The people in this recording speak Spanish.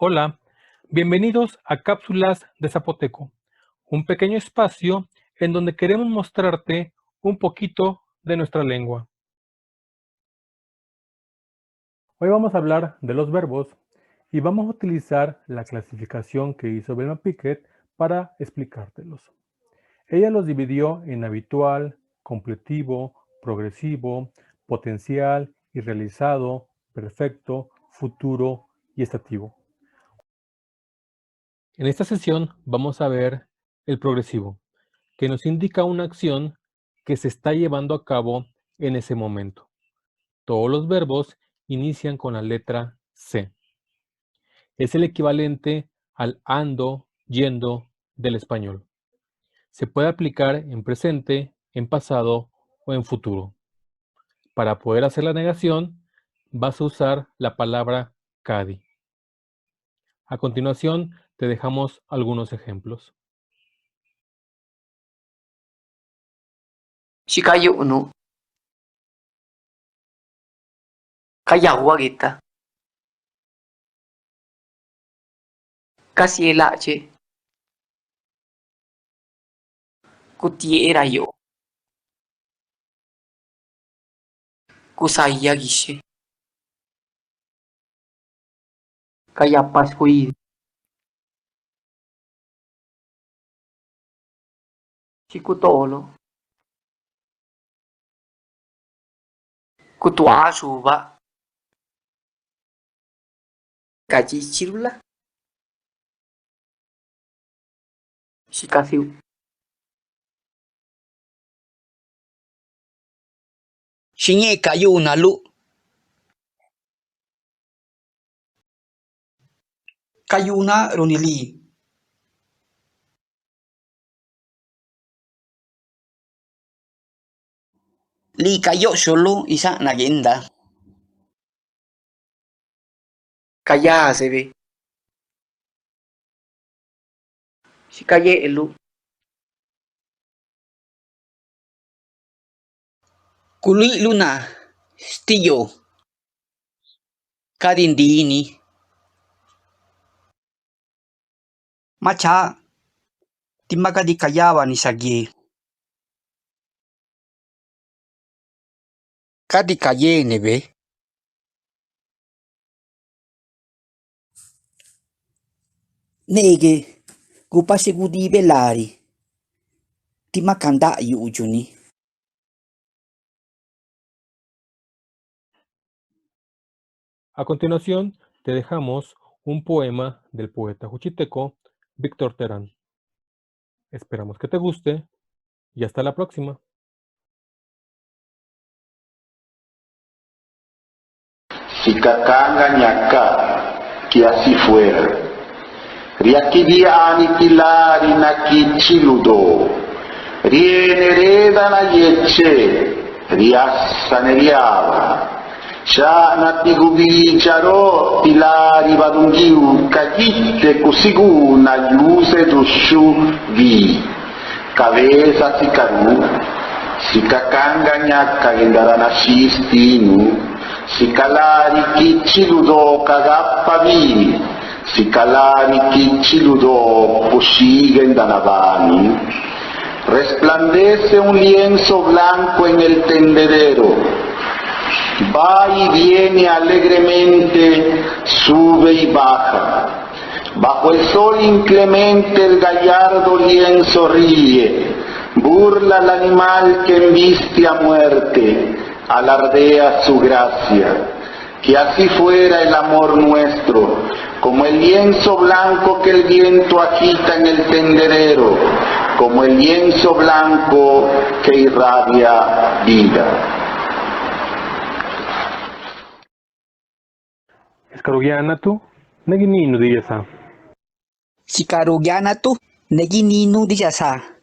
Hola, bienvenidos a Cápsulas de Zapoteco, un pequeño espacio en donde queremos mostrarte un poquito de nuestra lengua. Hoy vamos a hablar de los verbos y vamos a utilizar la clasificación que hizo Velma Piquet para explicártelos. Ella los dividió en habitual, completivo, progresivo, potencial, irrealizado, perfecto, futuro y estativo. En esta sesión vamos a ver el progresivo, que nos indica una acción que se está llevando a cabo en ese momento. Todos los verbos inician con la letra C. Es el equivalente al ando, yendo del español. Se puede aplicar en presente, en pasado o en futuro. Para poder hacer la negación, vas a usar la palabra cadi. A continuación, te dejamos algunos ejemplos. Shikayu'nu Kayahuagueta Casielache Kutierayo Kusayagishe Kayapashui Shikutolo Kutuashuba Kajichirula Shikasiu Shinye kayunalu Kayuna runili Li kayo solo isa nagenda Kayasebe Shikaye elu Kuli luna Stillo Kadindini Macha Timaka di kayawa ni Sagie Kadi kaye nebe Nege Gupase gudi belari Timakanda yu ujuni A continuación, te dejamos un poema del poeta juchiteco Víctor Terán. Esperamos que te guste y hasta la próxima. Sikakanga nyaka, que así fuera. Riakidia anitilari na kichiludo. Rienereda na yeche, riassa neriava. Sha na tigubicharo tilari vadungiu kajite kusiguna yuse dushu vi. Cabeza sikaru, sikakanga nyaka gendarana shistinu. Sikalari kichiludo kagappavi, sikalari kichiludo pushiguen danavani. Resplandece un lienzo blanco en el tendedero. Va y viene alegremente, sube y baja. Bajo el sol inclemente el gallardo lienzo ríe. Burla al animal que embiste a muerte. Alardea su gracia, que así fuera el amor nuestro, como el lienzo blanco que el viento agita en el tendedero, como el lienzo blanco que irradia vida. Escarugianatu, negininu diyasa. Sikarugiana tu Negininu dijasa